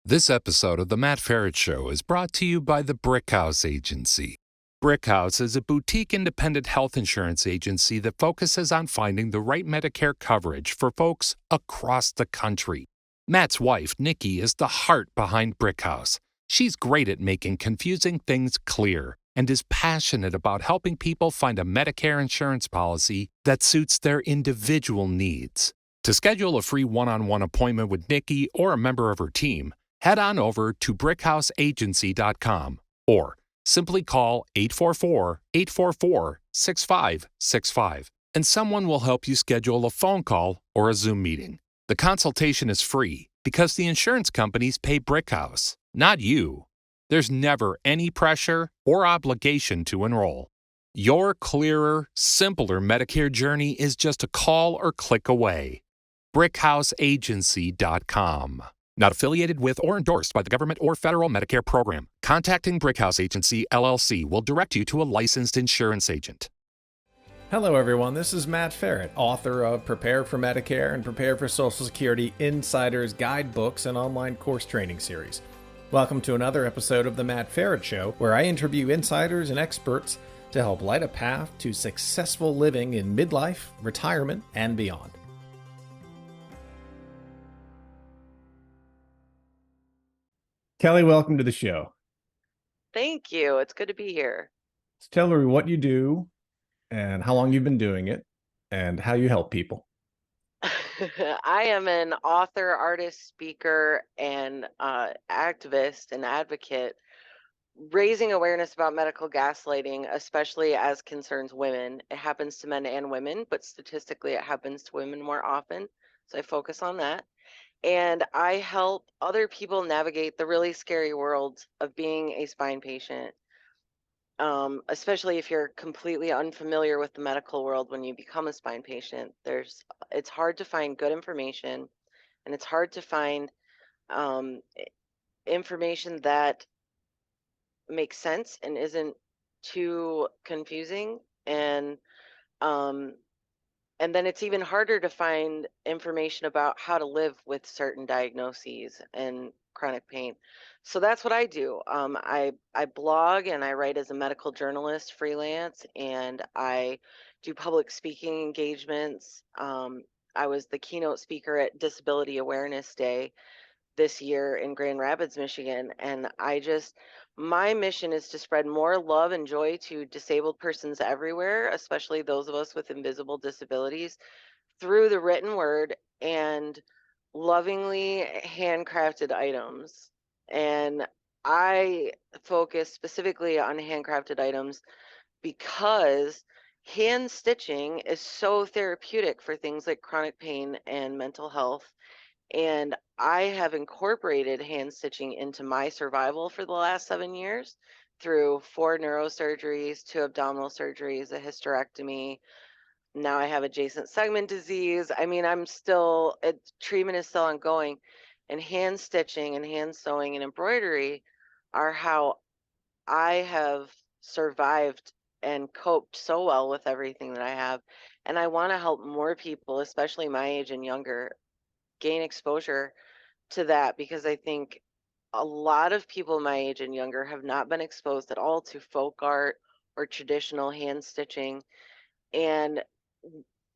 This episode of the Matt Feret Show is brought to you by the Brickhouse Agency. Brickhouse is a boutique independent health insurance agency that focuses on finding the right Medicare coverage for folks across the country. Matt's wife, Nikki, is the heart behind Brickhouse. She's great at making confusing things clear and is passionate about helping people find a Medicare insurance policy that suits their individual needs. To schedule a free one-on-one appointment with Nikki or a member of her team, head on over to brickhouseagency.com or simply call 844-844-6565 and someone will help you schedule a phone call or a Zoom meeting. The consultation is free because the insurance companies pay Brickhouse, not you. There's never any pressure or obligation to enroll. Your clearer, simpler Medicare journey is just a call or click away. brickhouseagency.com. Not affiliated with or endorsed by the government or federal Medicare program. Contacting Brickhouse Agency, LLC will direct you to a licensed insurance agent. Hello everyone, this is Matt Feret, author of Prepare for Medicare and Prepare for Social Security Insiders Guidebooks and online course training series. Welcome to another episode of the Matt Feret Show, where I interview insiders and experts to help light a path to successful living in midlife, retirement, and beyond. Kelly, welcome to the show. Thank you. It's good to be here. So tell me what you do and how long you've been doing it and how you help people. I am an author, artist, speaker, and activist and advocate, raising awareness about medical gaslighting, especially as concerns women. It happens to men and women, but statistically it happens to women more often. So I focus on that. And I help other people navigate the really scary world of being a spine patient, especially if you're completely unfamiliar with the medical world when you become a spine patient. It's hard to find good information, and it's hard to find information that makes sense and isn't too confusing. And then it's even harder to find information about how to live with certain diagnoses and chronic pain. So that's what I do. I blog and I write as a medical journalist freelance, and I do public speaking engagements. I was the keynote speaker at Disability Awareness Day this year in Grand Rapids, Michigan. And my mission is to spread more love and joy to disabled persons everywhere, especially those of us with invisible disabilities, through the written word and lovingly handcrafted items. And I focus specifically on handcrafted items because hand stitching is so therapeutic for things like chronic pain and mental health. And I have incorporated hand stitching into my survival for the last 7 years through 4 neurosurgeries, 2 abdominal surgeries, a hysterectomy. Now I have adjacent segment disease. I mean, treatment is still ongoing. And hand stitching and hand sewing and embroidery are how I have survived and coped so well with everything that I have. And I want to help more people, especially my age and younger, gain exposure to that, because I think a lot of people my age and younger have not been exposed at all to folk art or traditional hand stitching. And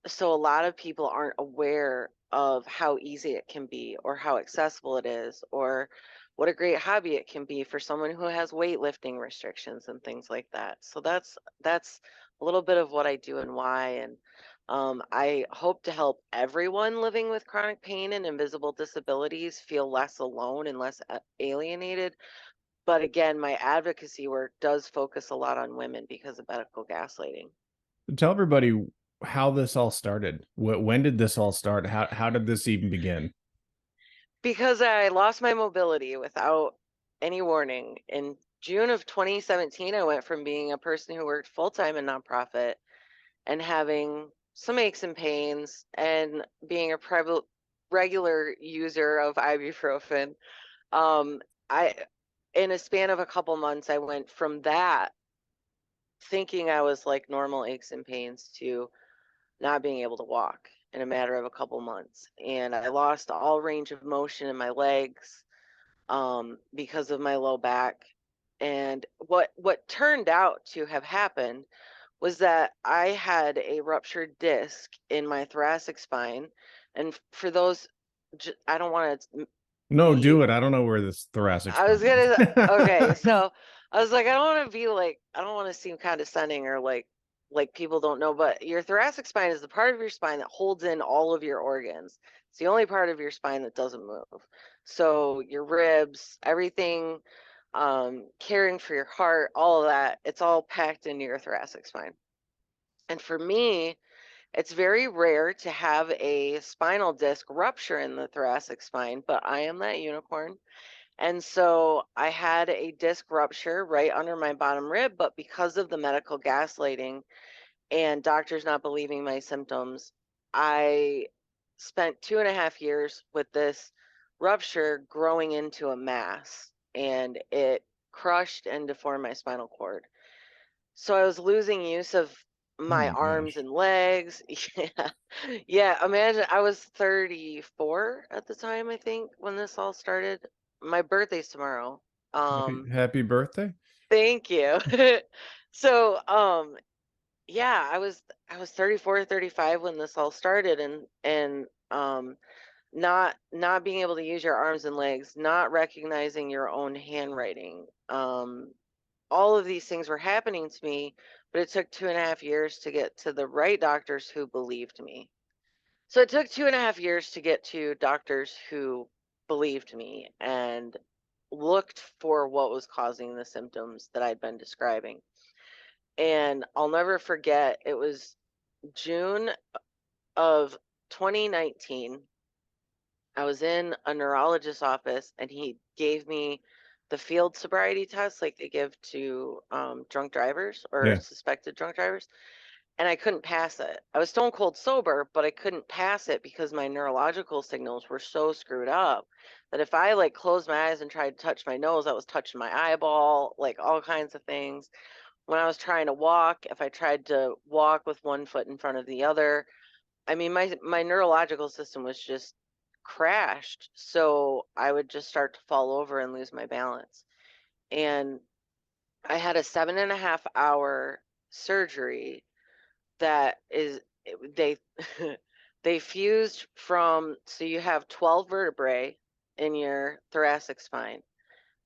so a lot of people aren't aware of how easy it can be or how accessible it is or what a great hobby it can be for someone who has weightlifting restrictions and things like that. So that's a little bit of what I do and why. And I hope to help everyone living with chronic pain and invisible disabilities feel less alone and less alienated. But again, my advocacy work does focus a lot on women because of medical gaslighting. Tell everybody how this all started. When did this all start? How did this even begin? Because I lost my mobility without any warning. In June of 2017, I went from being a person who worked full-time in nonprofit and having some aches and pains and being a regular user of ibuprofen. I In a span of a couple months, I went from that thinking I was like normal aches and pains to not being able to walk in a matter of a couple months. And I lost all range of motion in my legs. because of my low back. And what turned out to have happened was that I had a ruptured disc in my thoracic spine. And for those, I don't want to No, be, do it. I don't know where this thoracic I was spine is. gonna, okay, so I was like, I don't want to be like, I don't want to seem condescending or like people don't know, but your thoracic spine is the part of your spine that holds in all of your organs. It's the only part of your spine that doesn't move. So your ribs, everything, caring for your heart, all of that, it's all packed into your thoracic spine. And for me, it's very rare to have a spinal disc rupture in the thoracic spine, but I am that unicorn. And so I had a disc rupture right under my bottom rib, but because of the medical gaslighting and doctors not believing my symptoms, I spent 2.5 years with this rupture growing into a mass, and it crushed and deformed my spinal cord. So I was losing use of Oh my my arms gosh. and legs. Yeah. Yeah, imagine I was 34 at the time, I think, when this all started. My birthday's tomorrow. Happy, Um, happy birthday. thank you. So, yeah, I was 34, 35 when this all started, and not being able to use your arms and legs, not recognizing your own handwriting. All of these things were happening to me, but it took 2.5 years to get to the right doctors who believed me. So it took 2.5 years to get to doctors who believed me and looked for what was causing the symptoms that I'd been describing. And I'll never forget, it was June of 2019. I was in a neurologist's office and he gave me the field sobriety test like they give to drunk drivers or Yeah. suspected drunk drivers, and I couldn't pass it. I was stone cold sober, but I couldn't pass it because my neurological signals were so screwed up that if I like closed my eyes and tried to touch my nose, I was touching my eyeball, like all kinds of things. When I was trying to walk, if I tried to walk with one foot in front of the other, I mean, my neurological system was just crashed. So I would just start to fall over and lose my balance. And I had a 7.5 hour surgery that is they they fused from, so you have 12 vertebrae in your thoracic spine,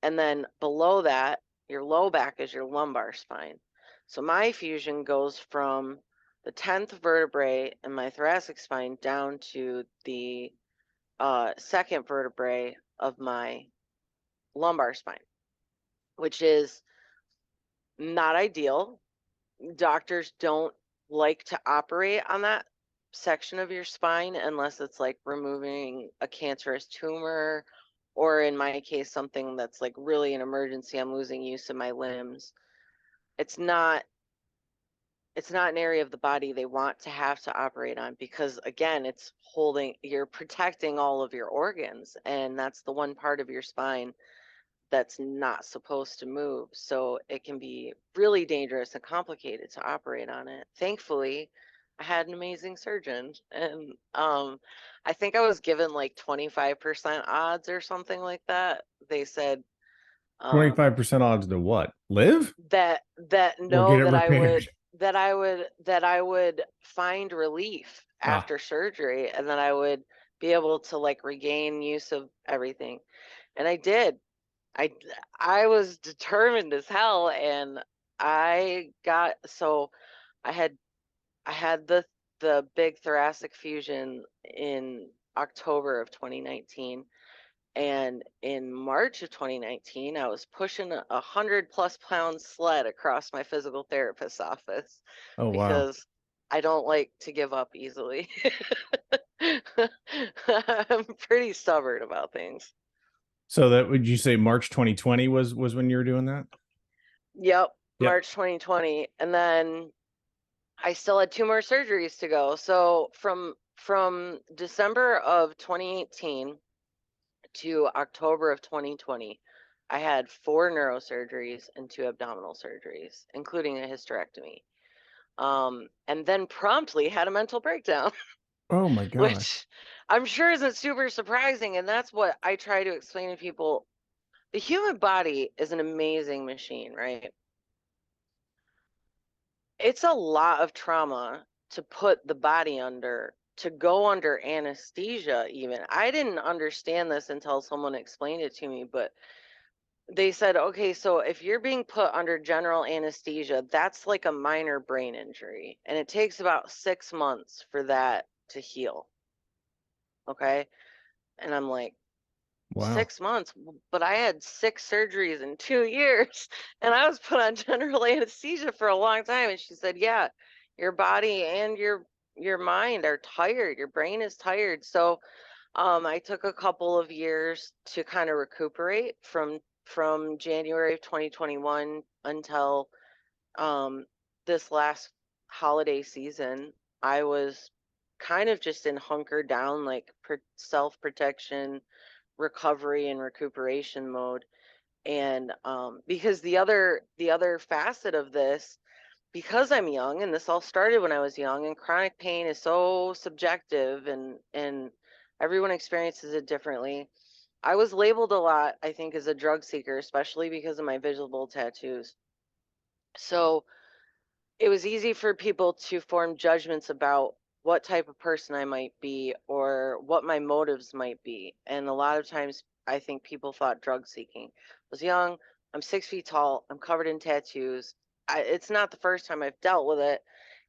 and then below that, your low back is your lumbar spine. So my fusion goes from the 10th vertebrae in my thoracic spine down to the second vertebrae of my lumbar spine, which is not ideal. Doctors don't like to operate on that section of your spine unless it's like removing a cancerous tumor, or in my case, something that's like really an emergency. I'm losing use of my limbs. It's not it's not an area of the body they want to have to operate on because again, it's holding, you're protecting all of your organs, and that's the one part of your spine that's not supposed to move. So it can be really dangerous and complicated to operate on it. Thankfully, I had an amazing surgeon, and I think I was given like 25% odds or something like that. They said um 25% odds to what? Live that or get no, it that I repaired? would find relief Ah, after surgery, and that I would be able to like regain use of everything. And I did. I I was determined as hell, and I got, so I had the big thoracic fusion in October of 2019, and in March of 2019 I was pushing a 100+ pound sled across my physical therapist's office oh wow. because I don't like to give up easily. I'm pretty stubborn about things. So that would you say March 2020 was when you were doing that? Yep, Yep. March 2020. And then I still had two more surgeries to go. So from December of 2018 to October of 2020, I had 4 neurosurgeries and 2 abdominal surgeries, including a hysterectomy. And then promptly had a mental breakdown, Oh my gosh. which I'm sure isn't super surprising. And that's what I try to explain to people. The human body is an amazing machine, right? It's a lot of trauma to put the body under, to go under anesthesia even. I didn't understand this until someone explained it to me, but they said, okay, so if you're being put under general anesthesia, that's like a minor brain injury, and it takes about 6 months for that to heal. Okay. And I'm like, Wow. 6 months, but I had 6 surgeries in 2 years, and I was put on general anesthesia for a long time. And she said, yeah, your body and your mind are tired. Your brain is tired. So I took a couple of years to kind of recuperate from January of 2021 until this last holiday season. I was kind of just in hunker down, like self-protection, recovery and recuperation mode. And because the other facet of this, because I'm young, and this all started when I was young, and chronic pain is so subjective, and everyone experiences it differently. I was labeled a lot, I think, as a drug seeker, especially because of my visible tattoos. So it was easy for people to form judgments about what type of person I might be or what my motives might be. And a lot of times I think people thought drug seeking. I was young, I'm 6 feet tall, I'm covered in tattoos. It's not the first time I've dealt with it.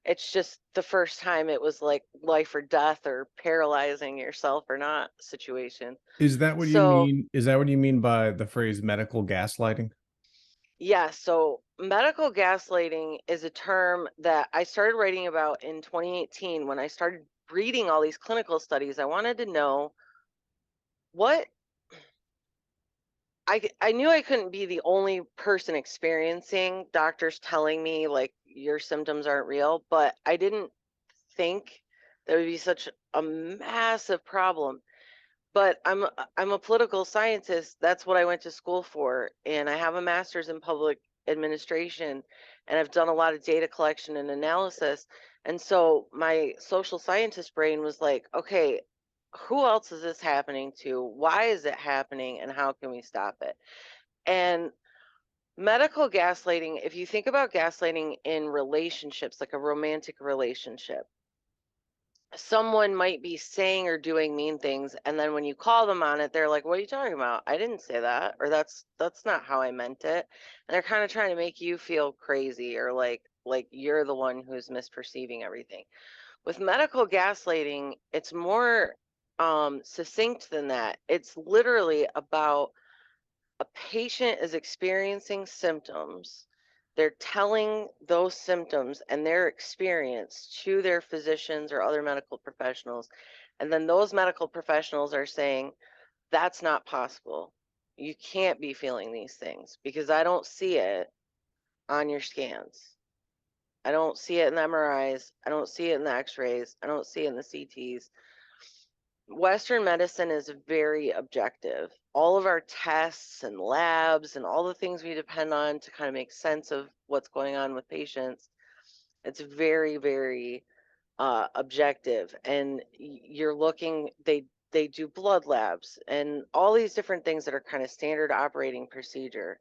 It's just the first time it was like life or death or paralyzing yourself or not situation. Is that what you So mean? Is that what you mean by the phrase medical gaslighting? yeah, so medical gaslighting is a term that I started writing about in 2018 when I started reading all these clinical studies. I wanted to know what I knew I couldn't be the only person experiencing doctors telling me like your symptoms aren't real, but I didn't think that would be such a massive problem. But I'm a political scientist. That's what I went to school for, and I have a master's in public administration, and I've done a lot of data collection and analysis. And so my social scientist brain was like, okay, who else is this happening to? Why is it happening, and how can we stop it? And medical gaslighting, if you think about gaslighting in relationships, like a romantic relationship, someone might be saying or doing mean things, and then when you call them on it, they're like, what are you talking about? I didn't say that, or that's not how I meant it. And they're kind of trying to make you feel crazy, or like you're the one who's misperceiving everything. With medical gaslighting, it's more succinct than that. It's literally about a patient is experiencing symptoms, they're telling those symptoms and their experience to their physicians or other medical professionals. And then those medical professionals are saying, that's not possible. You can't be feeling these things because I don't see it on your scans. I don't see it in the MRIs. I don't see it in the x rays. I don't see it in the CTs. Western medicine is very objective. All of our tests and labs and all the things we depend on to kind of make sense of what's going on with patients, it's very, very objective. And you're looking, they do blood labs and all these different things that are kind of standard operating procedure.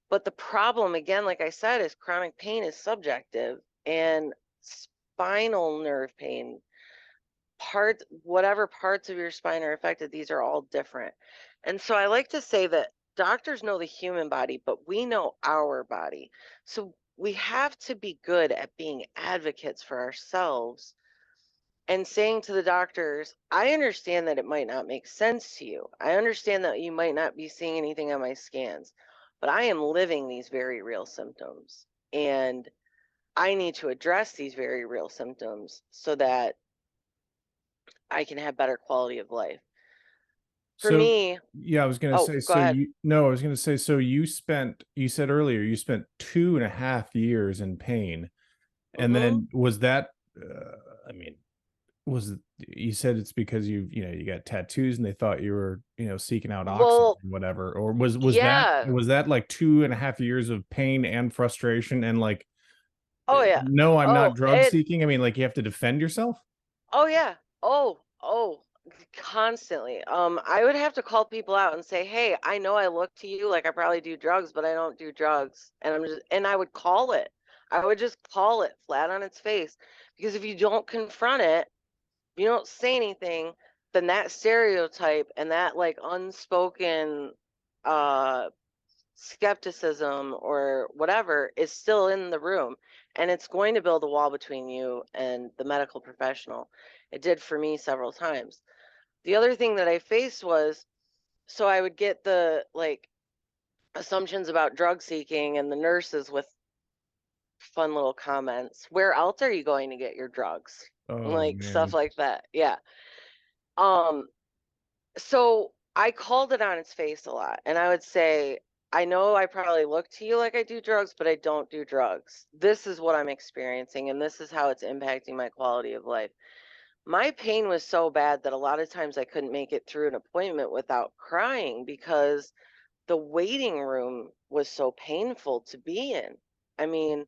But the problem, again, like I said, is chronic pain is subjective, and spinal nerve pain, whatever parts of your spine are affected, these are all different. And so I like to say that doctors know the human body, but we know our body. So we have to be good at being advocates for ourselves and saying to the doctors, I understand that it might not make sense to you. I understand that you might not be seeing anything on my scans, but I am living these very real symptoms. And I need to address these very real symptoms so that I can have better quality of life. For So, me, yeah, I was going to oh, say, go so ahead. I was going to say, so you said earlier, you spent 2.5 years in pain. And Mm-hmm. then was that, I mean, you said it's because you got tattoos and they thought you were, seeking out oxygen Well, and whatever, or yeah. was that like 2.5 years of pain and frustration and like, Oh, yeah. no, I'm not Oh, drug seeking. I mean, like you have to defend yourself. oh, yeah. Oh, Constantly. I would have to call people out and say, "Hey, I know I look to you like I probably do drugs, but I don't do drugs." And I would call it. I would just call it flat on its face. Because if you don't confront it, you don't say anything, then that stereotype and that like unspoken uh skepticism or whatever is still in the room, and it's going to build a wall between you and the medical professional. It did for me several times. The other thing that I faced was, so I would get the like assumptions about drug seeking and the nurses with fun little comments. Where else are you going to get your drugs? Oh Like stuff man. like that. Yeah. Um, so I called it on its face a lot. And I would say, I know I probably look to you like I do drugs, but I don't do drugs. This is what I'm experiencing, and this is how it's impacting my quality of life. My pain was so bad that a lot of times I couldn't make it through an appointment without crying because the waiting room was so painful to be in. I mean,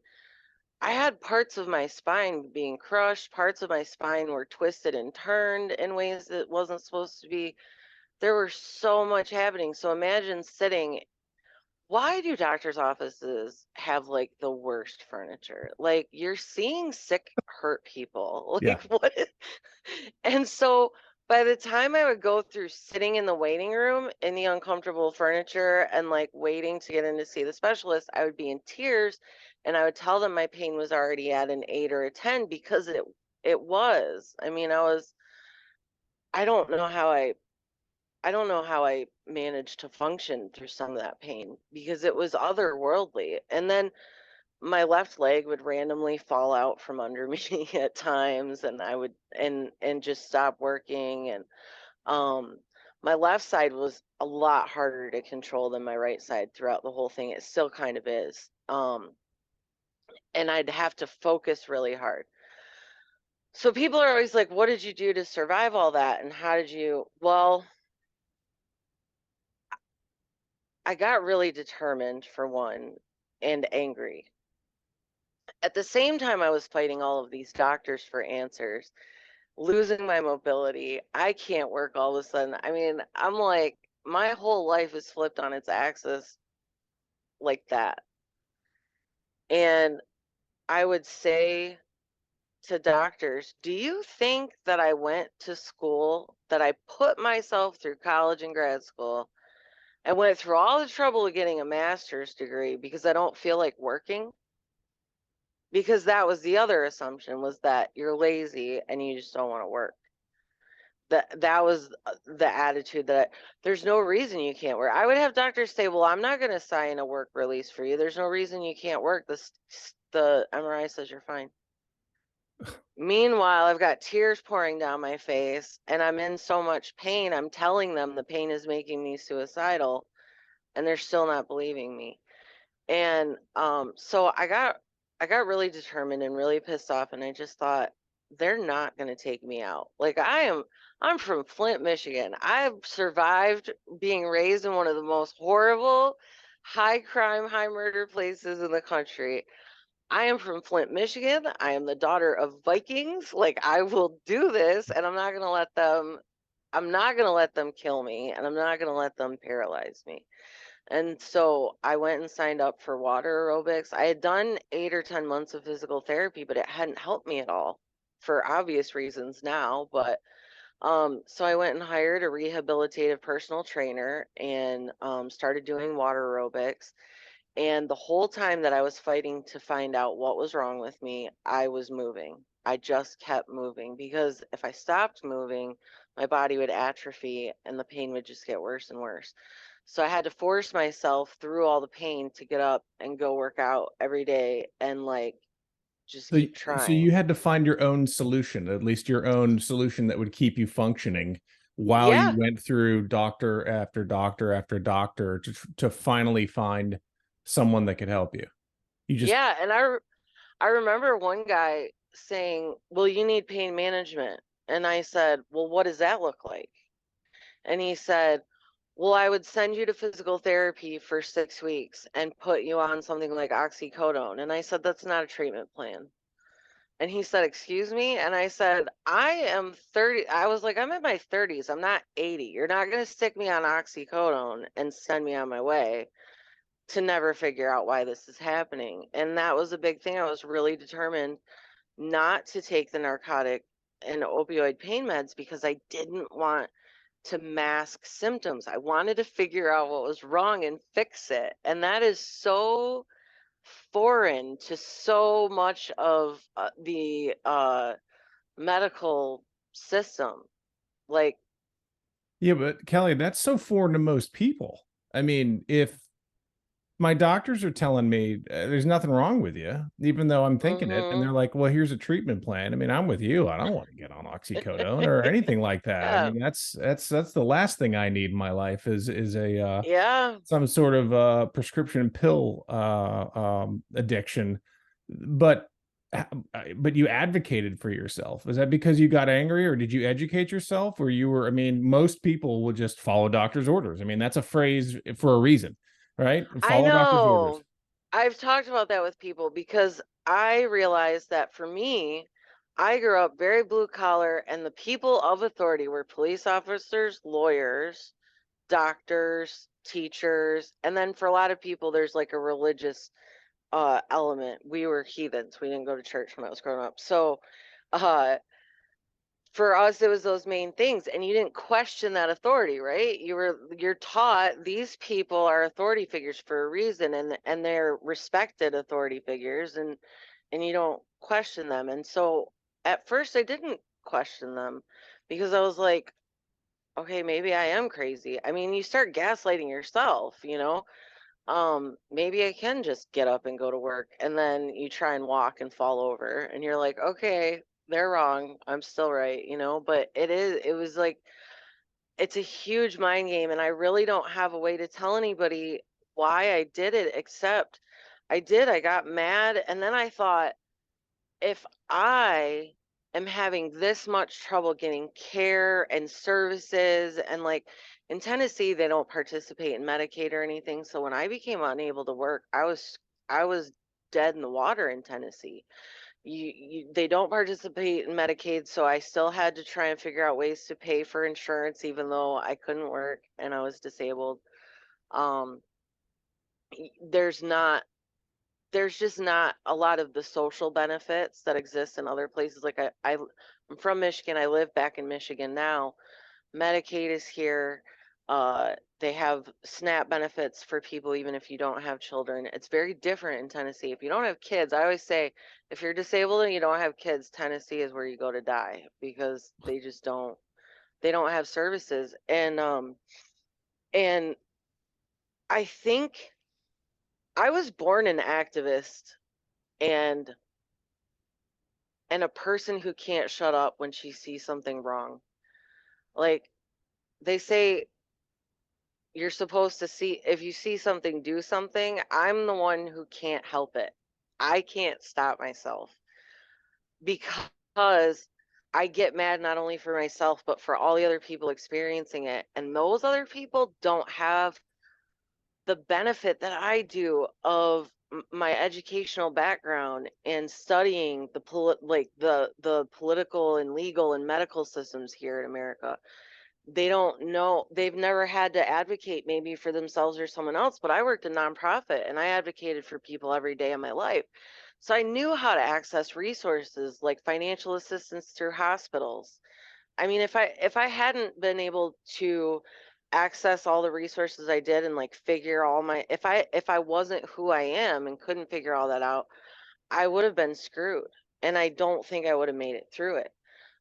I had parts of my spine being crushed, parts of my spine were twisted and turned in ways that wasn't supposed to be. There was so much happening. So imagine sitting. Why do doctors' offices have like the worst furniture? Like you're seeing sick, hurt people. Yeah. Like what is... And so by the time I would go through sitting in the waiting room in the uncomfortable furniture and like waiting to get in to see the specialist, I would be in tears, and I would tell them my pain was already at an 8 or a 10 because it was. I mean, I don't know how I don't know how I managed to function through some of that pain because it was otherworldly. And then my left leg would randomly fall out from under me at times, and I would and just stop working. And um my left side was a lot harder to control than my right side throughout the whole thing. It still kind of is. And I'd have to focus really hard. So people are always like, "What did you do to survive all that? And how did you?" Well, I got really determined for one, and angry. At the same time, I was fighting all of these doctors for answers, losing my mobility. I can't work all of a sudden. I mean, I'm like, my whole life is flipped on its axis like that. And I would say to doctors, do you think that I went to school, that I put myself through college and grad school and went through all the trouble of getting a master's degree because I don't feel like working? Because that was the other assumption, was that you're lazy and you just don't want to work. That was the attitude that there's no reason you can't work. I would have doctors say, "Well, I'm not going to sign a work release for you. There's no reason you can't work. The MRI says you're fine." Meanwhile, I've got tears pouring down my face and I'm in so much pain. I'm telling them the pain is making me suicidal, and they're still not believing me. And so I got really determined and really pissed off, and I just thought, they're not going to take me out. Like I'm from Flint, Michigan. I've survived being raised in one of the most horrible, high crime, high murder places in the country. I am from Flint, Michigan. I am the daughter of Vikings. Like I will do this, and I'm not going to let them kill me, and I'm not going to let them paralyze me. And so I went and signed up for water aerobics. I had done 8 or 10 months of physical therapy, but it hadn't helped me at all for obvious reasons now. But so I went and hired a rehabilitative personal trainer and started doing water aerobics. And the whole time that I was fighting to find out what was wrong with me, I was moving. I just kept moving because if I stopped moving, my body would atrophy and the pain would just get worse and worse. So I had to force myself through all the pain to get up and go work out every day and like just So, keep so you trying. had to find your own solution, at least your own solution that would keep you functioning while you Yeah. went through doctor after doctor after doctor to finally find someone that could help you. You just Yeah, and I remember one guy saying, "Well, you need pain management." And I said, "Well, what does that look like?" And he said, "Well, I would send you to physical therapy for 6 weeks and put you on something like oxycodone." And I said, "That's not a treatment plan." And he said, "Excuse me?" And I said, "I am 30." I was like, "I'm in my 30s. I'm not 80. You're not going to stick me on oxycodone and send me on my way to never figure out why this is happening." And that was a big thing. I was really determined not to take the narcotic and opioid pain meds because I didn't want to mask symptoms. I wanted to figure out what was wrong and fix it. And that is so foreign to so much of the medical system. Like, Yeah, but Kelly, that's so foreign to most people. I mean, if my doctors are telling me there's nothing wrong with you, even though I'm thinking it, and mm-hmm. they're like, "Well, here's a treatment plan." I mean, I'm with you. I don't want to get on oxycodone or anything like that. I Yeah, mean, that's the last thing I need in my life is a yeah. some sort of prescription pill addiction. But but you advocated for yourself. Is that because you got angry, or did you educate yourself, or you were? I mean, most people will just follow doctor's orders. I mean, that's a phrase for a reason, right? I Follow doctor's orders. know. I've talked about that with people because I realized that for me, I grew up very blue collar, and the people of authority were police officers, lawyers, doctors, teachers, and then for a lot of people, there's like a religious element. We were heathens. We didn't go to church when I was growing up. So, uh, for us it was those main things, and you didn't question that authority, right? You're taught these people are authority figures for a reason, and they're respected authority figures, and you don't question them. And so at first I didn't question them because I was like, okay, maybe I am crazy. I mean, you start gaslighting yourself, maybe I can just get up and go to work. And then you try and walk and fall over, and you're like, okay, they're wrong. I'm still right, but it was like, it's a huge mind game. And I really don't have a way to tell anybody why I did it, except I got mad. And then I thought, if I am having this much trouble getting care and services, and like in Tennessee they don't participate in Medicaid or anything, so when I became unable to work, I was dead in the water in Tennessee. They don't participate in Medicaid, so I still had to try and figure out ways to pay for insurance even though I couldn't work and I was disabled. um there's not there's just not a lot of the social benefits that exist in other places. Like I'm from Michigan. I live back in Michigan now. Medicaid is here. They have SNAP benefits for people even if you don't have children. It's very different in Tennessee. If you don't have kids, I always say, if you're disabled and you don't have kids, Tennessee is where you go to die, because they don't have services. And I think I was born an activist, and a person who can't shut up when she sees something wrong. Like, they say you're supposed to see, if you see something, do something. I'm the one who can't help it. I can't stop myself because I get mad not only for myself, but for all the other people experiencing it. And those other people don't have the benefit that I do of my educational background and studying the political and legal and medical systems here in America. They don't know, they've never had to advocate maybe for themselves or someone else, but I worked in nonprofit and I advocated for people every day of my life. So I knew how to access resources like financial assistance through hospitals. I mean, if I hadn't been able to access all the resources I did and like figure all my if I wasn't who I am and couldn't figure all that out, I would have been screwed. And I don't think I would have made it through it.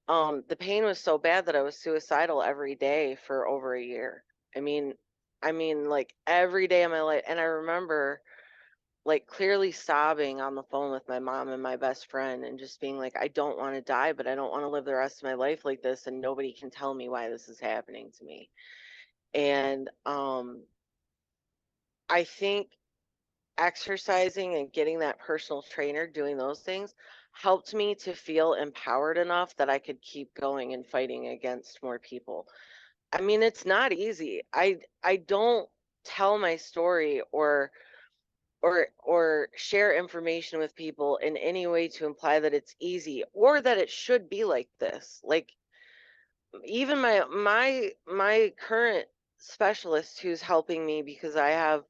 The pain was so bad that I was suicidal every day for over a year. I mean, like every day of my life. And I remember like clearly sobbing on the phone with my mom and my best friend and just being like, I don't want to die, but I don't want to live the rest of my life like this, and nobody can tell me why this is happening to me. And I think exercising and getting that personal trainer, doing those things, helped me to feel empowered enough that I could keep going and fighting against more people. I mean, it's not easy. I don't tell my story or share information with people in any way to imply that it's easy or that it should be like this. Like even my current specialist who's helping me because I have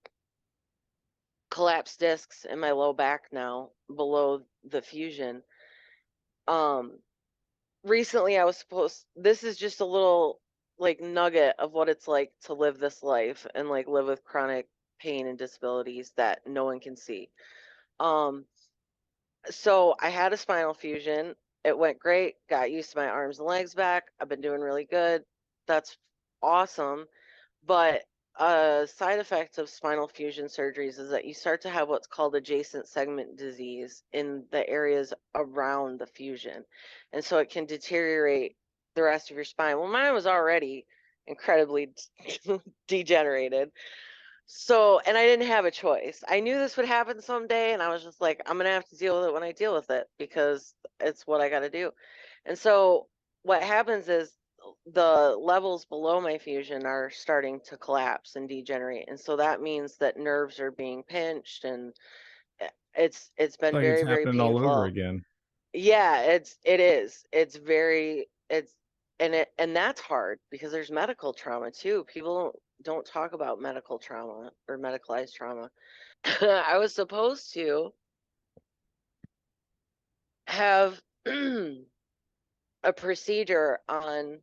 collapsed discs in my low back now below the fusion. Um Recently I was supposed, this is just a little like nugget of what it's like to live this life and like live with chronic pain and disabilities that no one can see. Um so I had a spinal fusion. It went great, got used to my arms and legs back. I've been doing really good. That's awesome. But a side effect of spinal fusion surgeries is that you start to have what's called adjacent segment disease in the areas around the fusion. And so it can deteriorate the rest of your spine. Well, mine was already incredibly degenerated. So, and I didn't have a choice. I knew this would happen someday, and I was just like, I'm gonna have to deal with it when I deal with it because it's what I got to do. And so, what happens is the levels below my fusion are starting to collapse and degenerate, and so that means that nerves are being pinched, and it's been Like it's very, very happening all over painful. again. Yeah, it's very and that's hard because there's medical trauma too. People don't talk about medical trauma or medicalized trauma. I was supposed to have a procedure on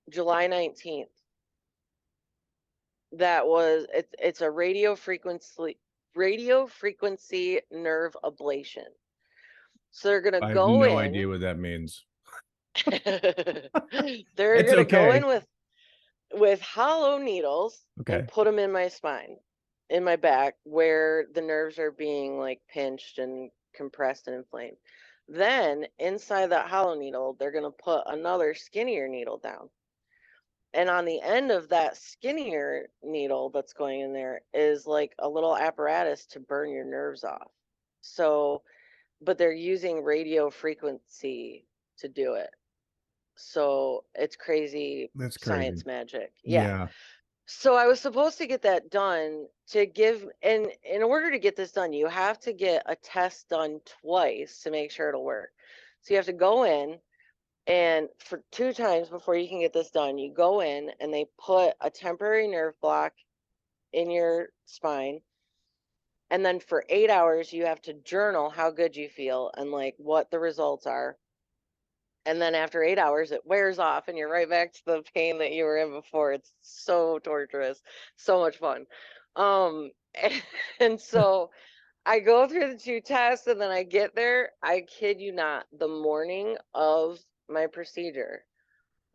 July 19th that was it's a radio frequency nerve ablation. So they're gonna I have go no idea in. what that means. They're It's gonna go okay. in with hollow needles and Okay. put them in my spine, in my back, where the nerves are being like pinched and compressed and inflamed. Then inside that hollow needle, they're going to put another skinnier needle down. And on the end of that skinnier needle that's going in there is like a little apparatus to burn your nerves off. So, but they're using radio frequency to do it. So it's crazy That's crazy. science magic. Yeah. Yeah. So I was supposed to get that done to give, and in order to get this done, you have to get a test done twice to make sure it'll work. So you have to go in, and for 2 times before you can get this done, you go in and they put a temporary nerve block in your spine. And then for 8 hours, you have to journal how good you feel and like what the results are. And then after 8 hours, it wears off and you're right back to the pain that you were in before. It's so torturous, so much fun. And, and so I go through the 2 tests and then I get there. I kid you not, the morning of my procedure,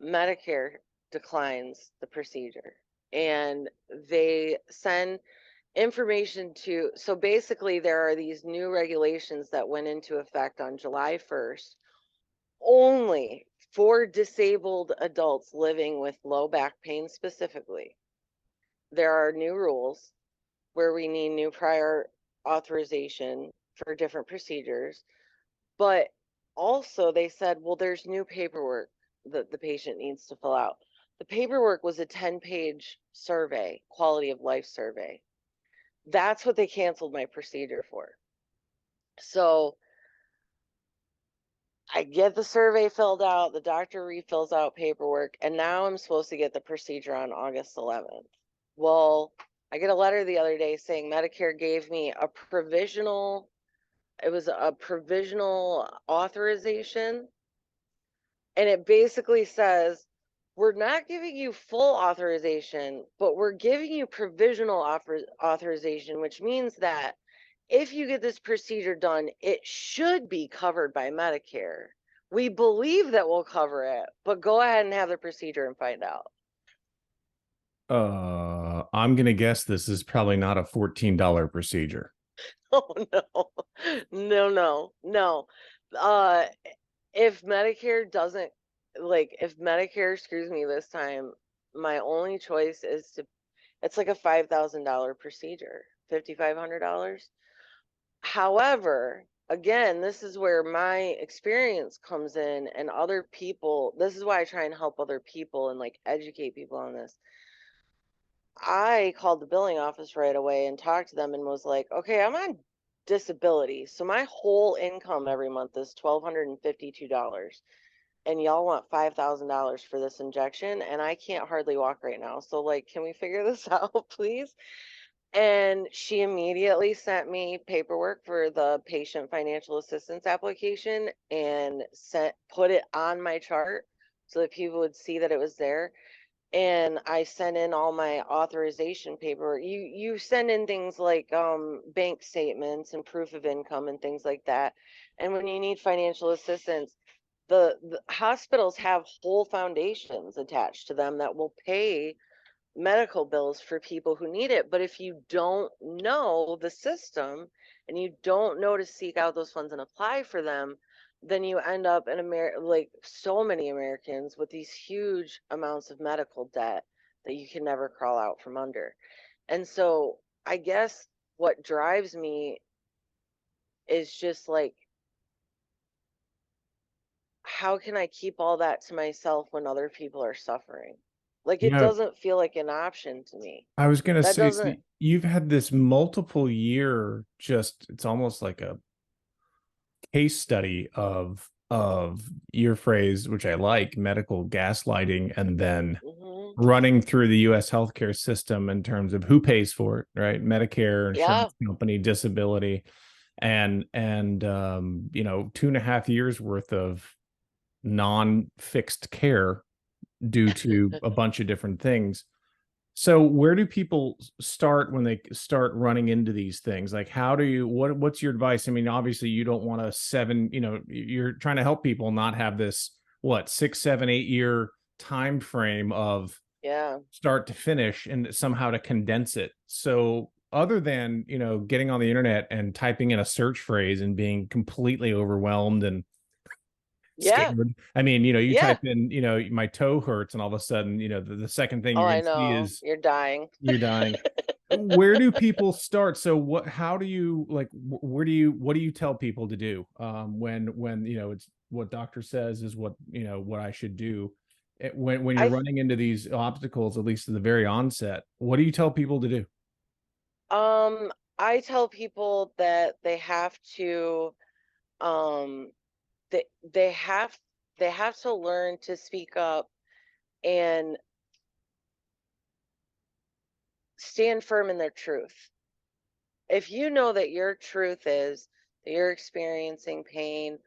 Medicare declines the procedure and they send information to, so basically there are these new regulations that went into effect on July 1st only for disabled adults living with low back pain specifically. There are new rules where we need new prior authorization for different procedures, but also they said, well, there's new paperwork that the patient needs to fill out. The paperwork was a 10-page survey, quality of life survey. That's what they canceled my procedure for. So I get the survey filled out, the doctor refills out paperwork, and now I'm supposed to get the procedure on August 11th. Well, I get a letter the other day saying Medicare gave me a provisional, it was a provisional authorization, and it basically says, we're not giving you full authorization, but we're giving you provisional authorization, which means that if you get this procedure done, it should be covered by Medicare. We believe that we'll cover it, but go ahead and have the procedure and find out. I'm gonna guess this is probably not a $14 procedure. Oh no, no, no, no. Uh, if Medicare doesn't, like, if Medicare screws me this time, my only choice is to, it's like a $5,000 procedure, $5,500. However, again, this is where my experience comes in and other people, this is why I try and help other people and like educate people on this. I called the billing office right away and talked to them and was like, okay, I'm on disability. So my whole income every month is $1,252. And y'all want $5,000 for this injection. And I can't hardly walk right now. So, like, can we figure this out, please? And she immediately sent me paperwork for the patient financial assistance application and put it on my chart so that people would see that it was there. And I sent in all my authorization paperwork. You send in things like bank statements and proof of income and things like that. And when you need financial assistance, the hospitals have whole foundations attached to them that will pay medical bills for people who need it. But if you don't know the system and you don't know to seek out those funds and apply for them, then you end up in like so many Americans with these huge amounts of medical debt that you can never crawl out from under. And so I guess what drives me is just like, how can I keep all that to myself when other people are suffering? Like, You it know, doesn't feel like an option to me. I was gonna That say, so doesn't, you've had this multiple year, just it's almost like a case study of your phrase, which I like, medical gaslighting, and then mhm. running through the US healthcare system in terms of who pays for it, right? Medicare, Yeah. insurance company, disability, and 2.5 years worth of non-fixed care due to a bunch of different things. So where do people start when they start running into these things? Like, how do you, what's your advice? I mean, obviously you don't want you're trying to help people not have this, what, 6, 7, 8 year time frame of Yeah. start to finish and somehow to condense it. So other than, getting on the internet and typing in a search phrase and being completely overwhelmed and Yeah. scared. I mean, you Yeah. type in, my toe hurts, and all of a sudden, the second thing Oh, you're I going to see know. is You're dying. you're dying. Where do people start? So how do you like, what do you tell people to do? When, it's what doctor says is what I should do. When you're I running into these obstacles, at least at the very onset, what do you tell people to do? um I tell people that they have to um they they have they have to learn to speak up and stand firm in their truth. If you know that your truth is that you're experiencing pain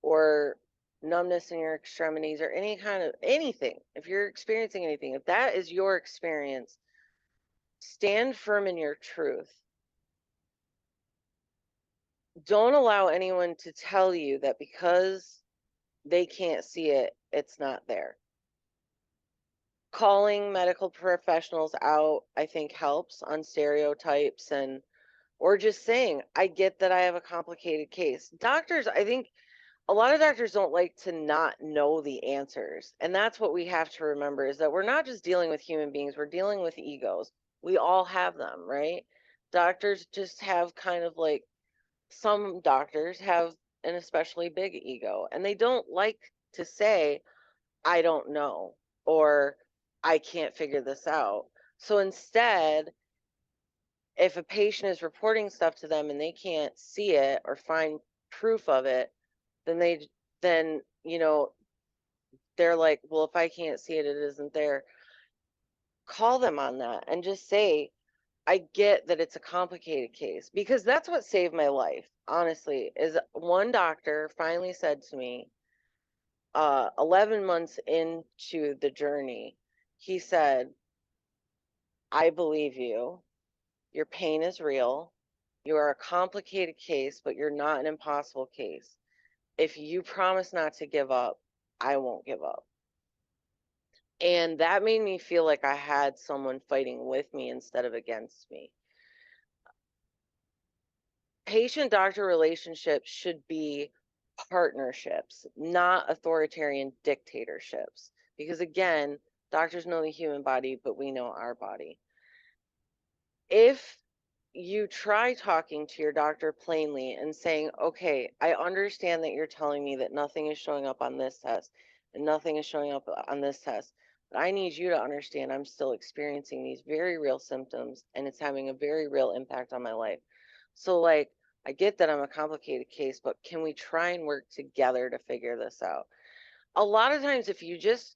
or numbness in your extremities or any kind of anything, if you're experiencing anything, if that is your experience, stand firm in your truth. Don't allow anyone to tell you that because they can't see it, it's not there. Calling medical professionals out, I think, helps on stereotypes and or just saying, I get that I have a complicated case. Doctors, I think a lot of doctors don't like to not know the answers. And that's what we have to remember is that we're not just dealing with human beings, we're dealing with egos. We all have them, right? Doctors just have kind of like some doctors have an especially big ego and they don't like to say, I don't know, or I can't figure this out. So instead, if a patient is reporting stuff to them and they can't see it or find proof of it, then then, they're like, well, if I can't see it, it isn't there. Call them on that and just say, I get that it's a complicated case because that's what saved my life, honestly, is one doctor finally said to me, 11 months into the journey, he said, I believe you. Your pain is real. You are a complicated case, but you're not an impossible case. If you promise not to give up, I won't give up. And that made me feel like I had someone fighting with me instead of against me. Patient doctor relationships should be partnerships, not authoritarian dictatorships. Because again, doctors know the human body, but we know our body. If you try talking to your doctor plainly and saying, okay, I understand that you're telling me that nothing is showing up on this test and nothing is showing up on this test, But I need you to understand I'm still experiencing these very real symptoms and it's having a very real impact on my life. So, like, I get that I'm a complicated case, but can we try and work together to figure this out? A lot of times, if you just,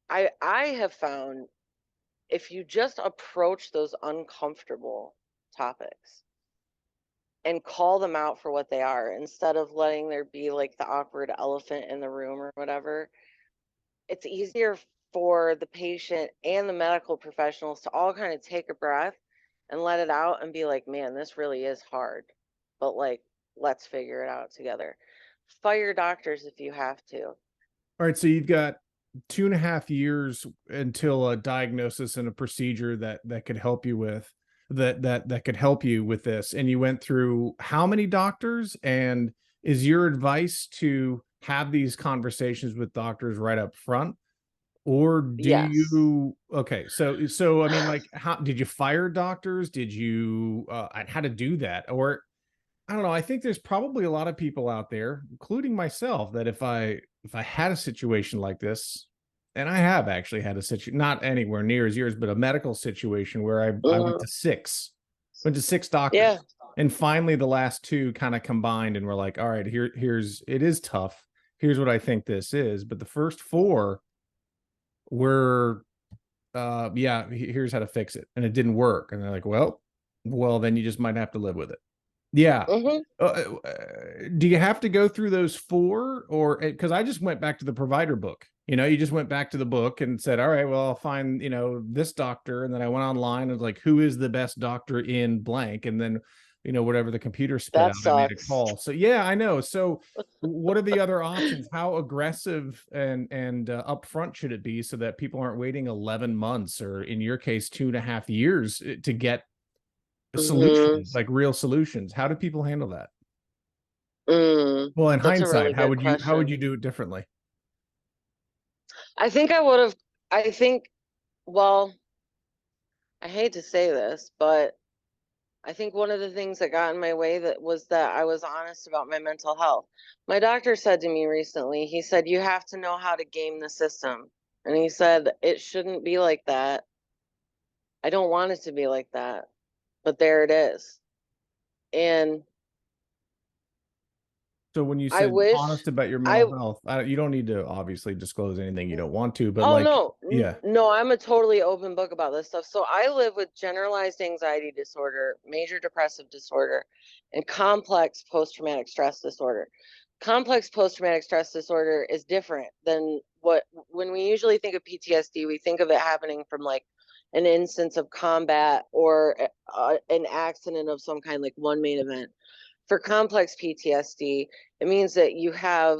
I have found if you just approach those uncomfortable topics and call them out for what they are instead of letting there be like the awkward elephant in the room or whatever, it's easier for the patient and the medical professionals to all kind of take a breath and let it out and be like, man, this really is hard, but like, let's figure it out together. Fire doctors if you have to. All right, so you've got 2.5 years until a diagnosis and a procedure that could help you with that could help you with this. And you went through how many doctors? And is your advice to have these conversations with doctors right up front? Or do Yes. you okay, so I mean, like, how did you fire doctors? Did you how to do that? Or I don't know. I think there's probably a lot of people out there, including myself, that if I had a situation like this, and I have actually had a situation, not anywhere near as yours, but a medical situation where I Hmm. went to six doctors, Yeah. and finally the last two kind of combined and were like, all right, here's it is tough. Here's what I think this is, but the first four were yeah, here's how to fix it, and it didn't work, and they're like, well, then you just might have to live with it. Yeah. Hmm. Do you have to go through those four, or because I just went back to the provider book? You just went back to the book and said, all right, well, I'll find, this doctor. And then I went online and was like, who is the best doctor in blank? And then, whatever the computer spit That out, I made a sucks. call. So yeah, I know. So what are the other options? How aggressive and upfront should it be so that people aren't waiting 11 months or in your case, 2.5 years to get Hmm. solutions, like real solutions? How do people handle that? Mm, Well, in that's a really hindsight, how good would you question. do it differently? I think I would have, I think, well, I hate to say this, but I think one of the things that got in my way that was that I was honest about my mental health. My doctor said to me recently, he said, you have to know how to game the system. And he said, it shouldn't be like that. I don't want it to be like that, but there it is. And So when you I said wish honest about your I mental health, you don't need to obviously disclose anything you don't want to, but Oh like, no, yeah. no, I'm a totally open book about this stuff. So I live with generalized anxiety disorder, major depressive disorder, and complex post-traumatic stress disorder. Complex post-traumatic stress disorder is different than what when we usually think of PTSD, we think of it happening from like an instance of combat or an accident of some kind, like one main event. For complex PTSD, it means that you have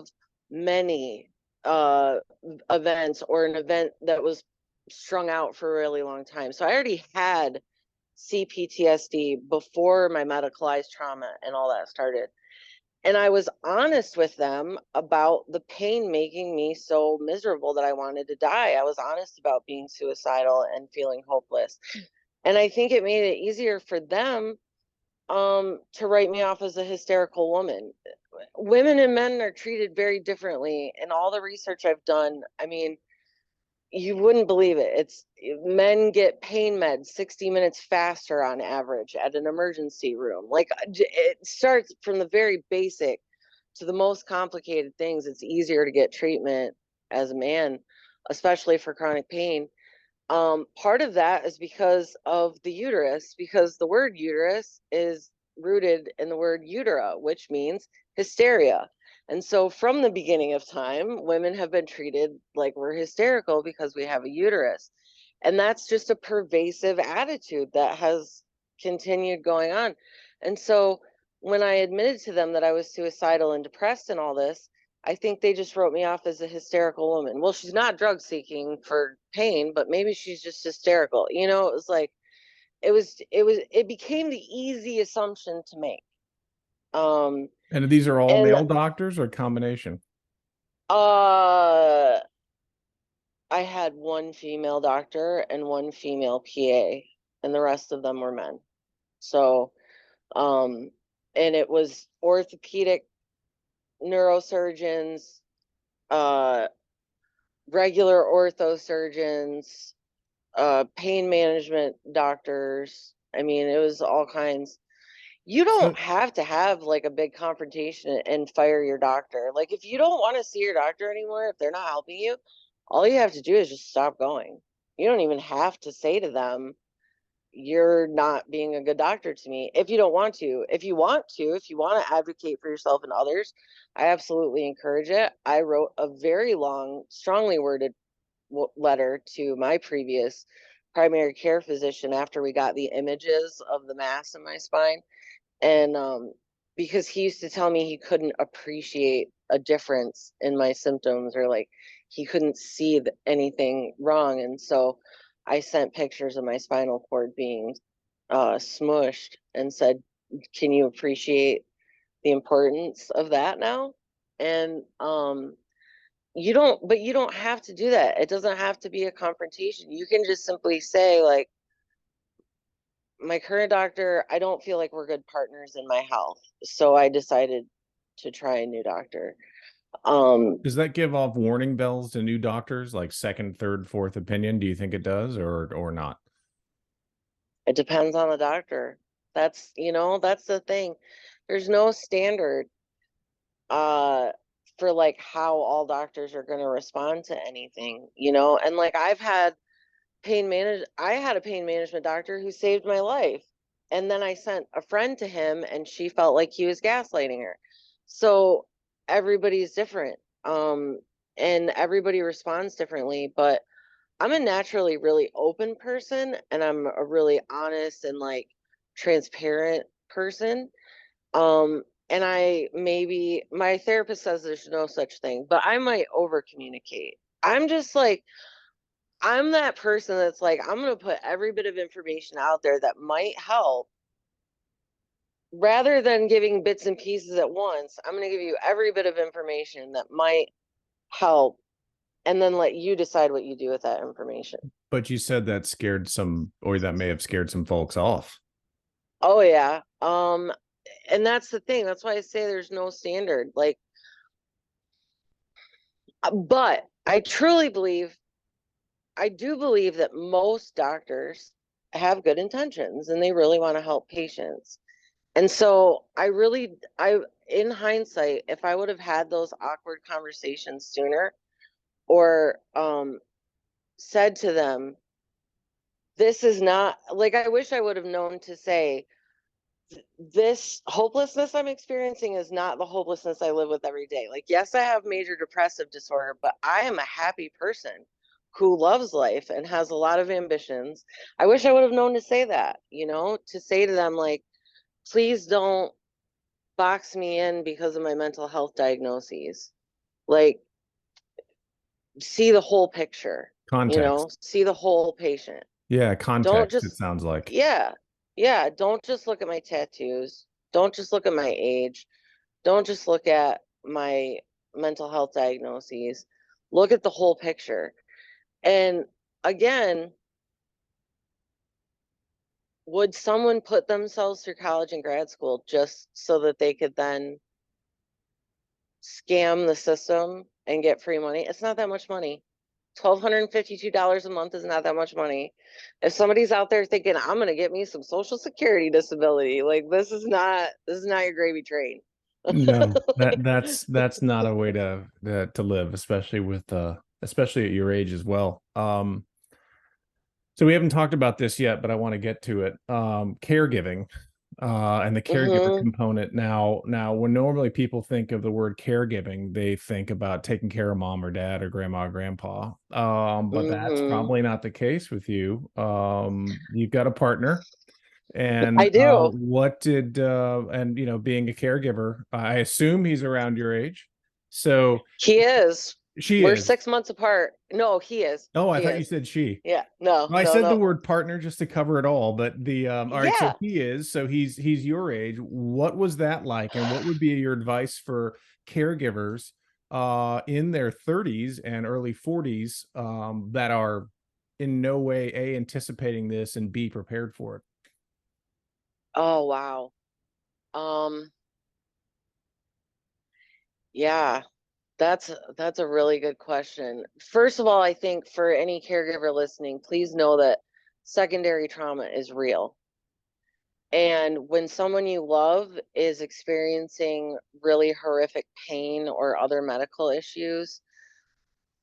many events or an event that was strung out for a really long time. So I already had CPTSD before my medicalized trauma and all that started. And I was honest with them about the pain making me so miserable that I wanted to die. I was honest about being suicidal and feeling hopeless. And I think it made it easier for them to write me off as a hysterical woman. Women and men are treated very differently. In all the research I've done, I mean, you wouldn't believe it. It's men get pain meds 60 minutes faster on average at an emergency room. Like it starts from the very basic to the most complicated things. It's easier to get treatment as a man, especially for chronic pain. Part of that is because of the uterus, because the word uterus is rooted in the word utera, which means hysteria. And so from the beginning of time, women have been treated like we're hysterical because we have a uterus. And that's just a pervasive attitude that has continued going on. And so when I admitted to them that I was suicidal and depressed and all this, I think they just wrote me off as a hysterical woman. Well, she's not drug seeking for pain, but maybe she's just hysterical. It was like it became the easy assumption to make. Um And these are all and male doctors or combination? uh I had one female doctor and one female PA, and the rest of them were men. So um and it was orthopedic neurosurgeons, uh regular ortho surgeons, pain management doctors. I mean, it was all kinds. You So don't have to have like a big confrontation and fire your doctor. Like, if you don't want to see your doctor anymore, if they're not helping you, all you have to do is just stop going. You don't even have to say to them, you're not being a good doctor to me. If you don't want to, if you want to, if you want to advocate for yourself and others, I absolutely encourage it. I wrote a very long, strongly worded letter to my previous primary care physician after we got the images of the mass in my spine. And because he used to tell me he couldn't appreciate a difference in my symptoms, or like he couldn't see anything wrong. And so I sent pictures of my spinal cord being smushed and said, can you appreciate the importance of that now? And you don't have to do that. It doesn't have to be a confrontation. You can just simply say, like, my current doctor, I don't feel like we're good partners in my health, so I decided to try a new doctor. does that give off warning bells to new doctors, like second, third, fourth opinion? Do you think it does, or not? It depends on the doctor. That's, that's the thing. There's no standard uh for like how all doctors are going to respond to anything, and like I had a pain management doctor who saved my life. And then I sent a friend to him and she felt like he was gaslighting her. So everybody's different. And everybody responds differently, but I'm a naturally really open person, and I'm a really honest and like transparent person. And my therapist says there's no such thing, but I might over communicate. I'm just like, I'm that person that's like, I'm going to put every bit of information out there that might help, rather than giving bits and pieces at once. I'm going to give you every bit of information that might help, and then let you decide what you do with that information. But you said that scared some, or that may have scared some folks off. Oh yeah. And that's the thing. That's why I say there's no standard. Like, but I do believe that most doctors have good intentions and they really want to help patients. And so in hindsight, if I would have had those awkward conversations sooner, or said to them, this is not like, I wish I would have known to say, this hopelessness I'm experiencing is not the hopelessness I live with every day. Like, yes, I have major depressive disorder, but I am a happy person who loves life and has a lot of ambitions. I wish I would have known to say that, to say to them, like, please don't box me in because of my mental health diagnoses. Like, see the whole picture, Context. see the whole patient. Yeah, Don't context, it just, sounds like. yeah, yeah. Don't just look at my tattoos. Don't just look at my age. Don't just look at my mental health diagnoses. Look at the whole picture. And again, would someone put themselves through college and grad school just so that they could then scam the system and get free money? It's not that much money. $1,252 a month is not that much money. If somebody's out there thinking, I'm going to get me some social security disability, like, this is not your gravy train. No, Like, that's not a way to live, especially especially at your age as well. So we haven't talked about this yet, but I want to get to it. Caregiving, and the caregiver mhm, component. Now, when normally people think of the word caregiving, they think about taking care of mom or dad or grandma or grandpa. But that's mhm. probably not the case with you. You've got a partner. And I do. being a caregiver, I assume he's around your age. So He is. she We're is. 6 months apart. No, he is. Oh, I He thought you is. said she. Yeah. No, Well, I no, said the no. word partner just to cover it all, but all right, so Yeah. he is, so he's your age. What was that like, and what would be your advice for caregivers in their 30s and early 40s that are in no way A, anticipating this, and B, prepared for it? Oh, wow. Um, yeah. That's a really good question. First of all, I think for any caregiver listening, please know that secondary trauma is real. And when someone you love is experiencing really horrific pain or other medical issues,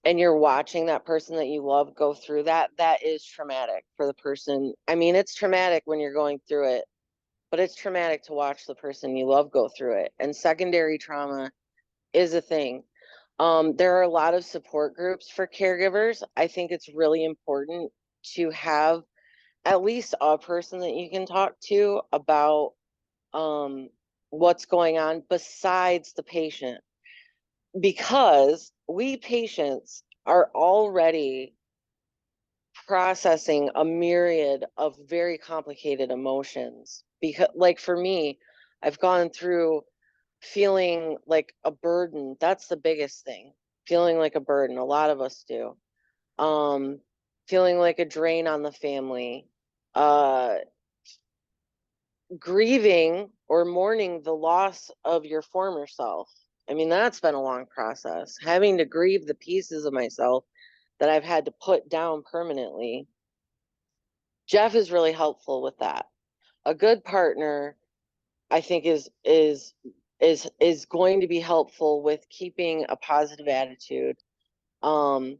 and you're watching that person that you love go through that, that is traumatic for the person. I mean, it's traumatic when you're going through it, but it's traumatic to watch the person you love go through it. And secondary trauma is a thing. There are a lot of support groups for caregivers. I think it's really important to have at least a person that you can talk to about what's going on besides the patient, because we patients are already processing a myriad of very complicated emotions. Because, like, for me, I've gone through feeling like a burden. That's the biggest thing. Feeling like a burden. A lot of us do. Um, Feeling like a drain on the family. Grieving or mourning the loss of your former self. I mean, that's been a long process. Having to grieve the pieces of myself that I've had to put down permanently. Jeff is really helpful with that. A good partner, I think, is going to be helpful with keeping a positive attitude. Um,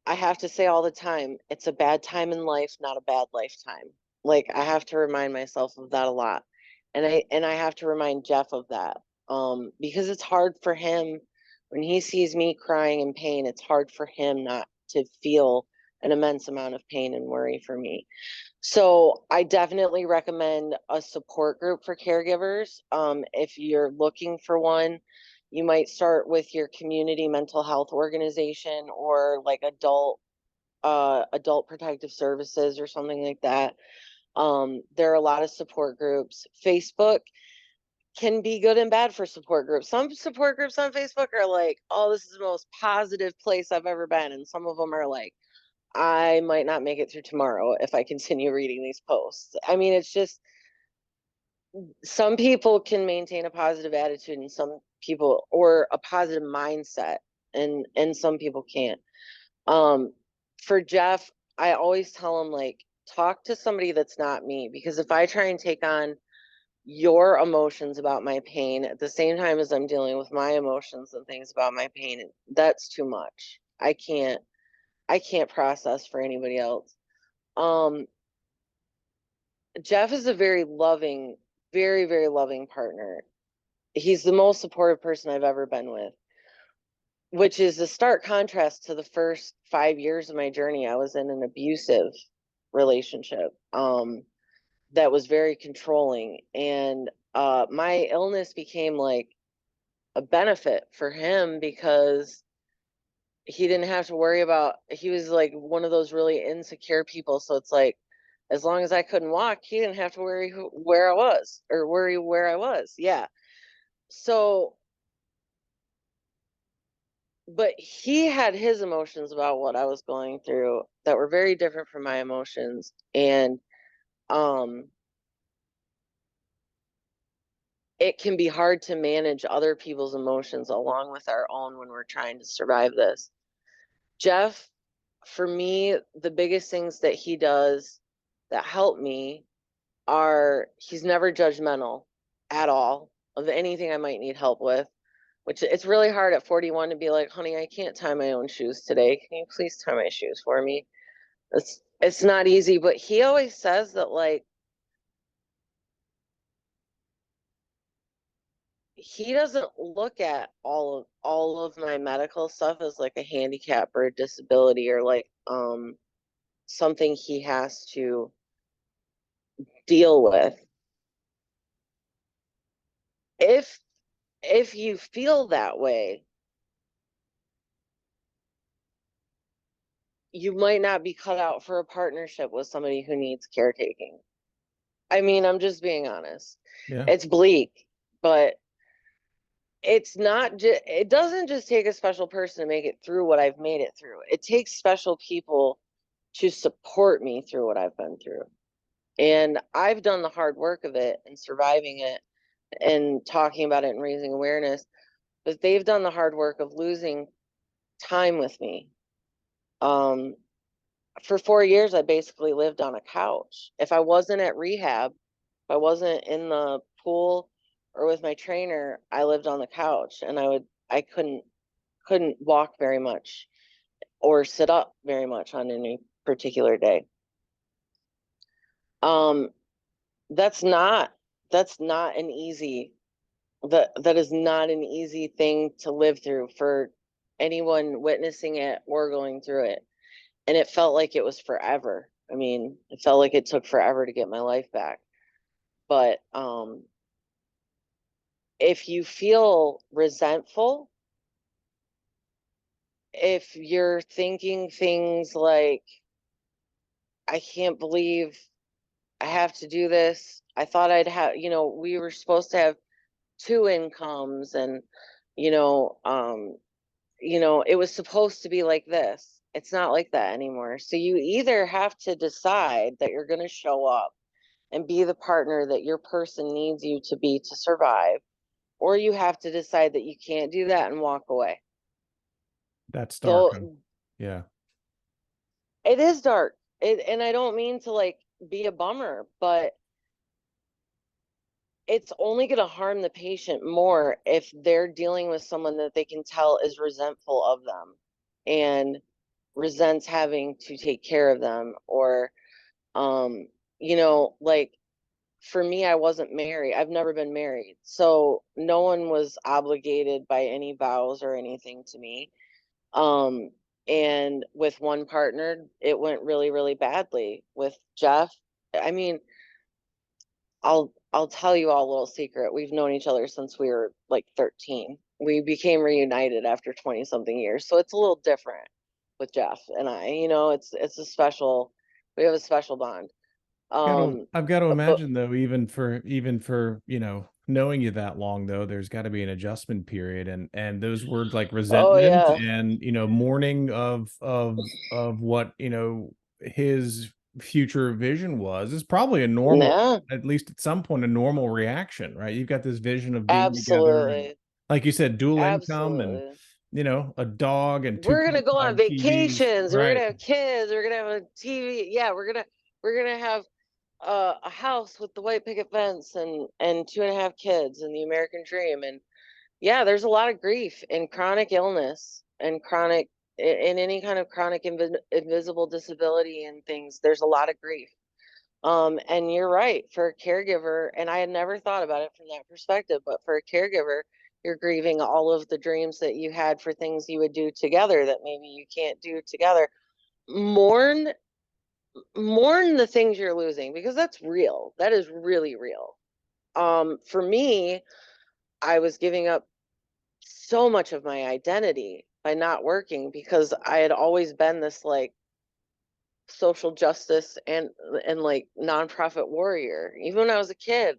I have to say all the time, it's a bad time in life, not a bad lifetime. Like, I have to remind myself of that a lot. And I have to remind Jeff of that. Because it's hard for him when he sees me crying in pain, it's hard for him not to feel an immense amount of pain and worry for me. So I definitely recommend a support group for caregivers. If you're looking for one, you might start with your community mental health organization or like adult protective services or something like that. There are a lot of support groups. Facebook can be good and bad for support groups. Some support groups on Facebook are like, oh, this is the most positive place I've ever been. And some of them are like, I might not make it through tomorrow if I continue reading these posts. I mean, it's just some people can maintain a positive attitude and some people, or a positive mindset, and some people can't. Um for Jeff, I always tell him, like, talk to somebody that's not me, because if I try and take on your emotions about my pain at the same time as I'm dealing with my emotions and things about my pain, that's too much. I can't process for anybody else. Um, Jeff is a very loving, very, very loving partner. He's the most supportive person I've ever been with, which is a stark contrast to the first 5 years of my journey. I was in an abusive relationship that was very controlling. And my illness became like a benefit for him because he didn't have to worry about, he was like one of those really insecure people, so it's like as long as I couldn't walk, he didn't have to worry where I was, or worry where I was. Yeah. So, but he had his emotions about what I was going through that were very different from my emotions. And um it can be hard to manage other people's emotions along with our own when we're trying to survive this. Jeff, for me, the biggest things that he does that help me are, he's never judgmental at all of anything I might need help with, which it's really hard at 41 to be like, honey, I can't tie my own shoes today. Can you please tie my shoes for me? It's not easy, but he always says that, like, he doesn't look at all of my medical stuff as like a handicap or a disability, or like something he has to deal with. If you feel that way, you might not be cut out for a partnership with somebody who needs caretaking. I mean, I'm just being honest. Yeah. It's bleak, but it's not just, it doesn't just take a special person to make it through what I've made it through. It takes special people to support me through what I've been through. And I've done the hard work of it and surviving it and talking about it and raising awareness. but they've done the hard work of losing time with me. For 4 years, I basically lived on a couch. If I wasn't at rehab, if I wasn't in the pool or with my trainer, I lived on the couch, and I couldn't walk very much or sit up very much on any particular day. Um, that's not an easy, that is not an easy thing to live through for anyone witnessing it or going through it. And it felt like it was forever. I mean, it felt like it took forever to get my life back. But if you feel resentful, if you're thinking things like, I can't believe I have to do this. I thought I'd have, we were supposed to have two incomes, and, you know, um, it was supposed to be like this. It's not like that anymore. So you either have to decide that you're going to show up and be the partner that your person needs you to be to survive, or you have to decide that you can't do that and walk away. That's dark. So Yeah. it is dark. And I don't mean to like be a bummer, but it's only going to harm the patient more if they're dealing with someone that they can tell is resentful of them and resents having to take care of them, or like, for me, I wasn't married. I've never been married. So no one was obligated by any vows or anything to me. Um, and with one partner, it went really, really badly. With Jeff, I mean, I'll tell you all a little secret. We've known each other since we were like 13. We became reunited after 20 something years. So it's a little different with Jeff and I. It's we have a special bond. I've got to But imagine though, even for knowing you that long though, there's got to be an adjustment period, and those words like oh resentment yeah. and mourning of what his future vision was is probably a normal, Yeah, at least at some point, a normal reaction, right? You've got this vision of being together, and absolutely. like you said, dual income, and Absolutely. a dog and We're gonna go on 2.5 TVs, vacations. We're gonna right? have kids. We're gonna have a TV. Yeah, we're gonna have a house with the white picket fence and 2.5 kids and the American dream. And yeah, there's a lot of grief and chronic illness and in any kind of chronic invisible disability and things. There's a lot of grief. And you're right, for a caregiver, and I had never thought about it from that perspective, but for a caregiver, you're grieving all of the dreams that you had for things you would do together that maybe you can't do together. Mourn, mourn the things you're losing, because that's real. That is really real. For me, I was giving up so much of my identity by not working, because I had always been this like social justice and like nonprofit warrior, even when I was a kid.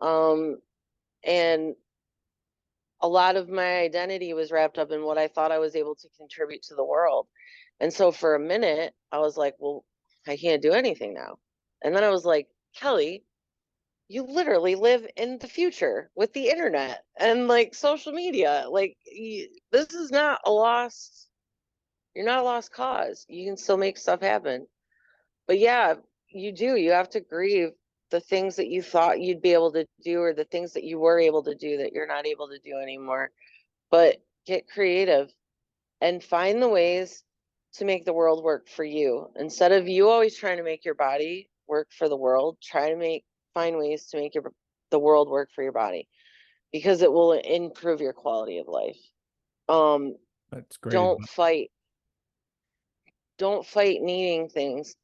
Um, and a lot of my identity was wrapped up in what I thought I was able to contribute to the world. And so for a minute, I was like, well, I can't do anything now. And then I was like, Kelly, you literally live in the future with the internet and like social media. Like, this is not a lost, you're not a lost cause. You can still make stuff happen. But yeah, you have to grieve the things that you thought you'd be able to do, or the things that you were able to do that you're not able to do anymore. But get creative and find the ways to make the world work for you. Instead of you always trying to make your body work for the world, try to find ways to make the world work for your body, because it will improve your quality of life. That's great Don't advice. fight. Don't fight needing things.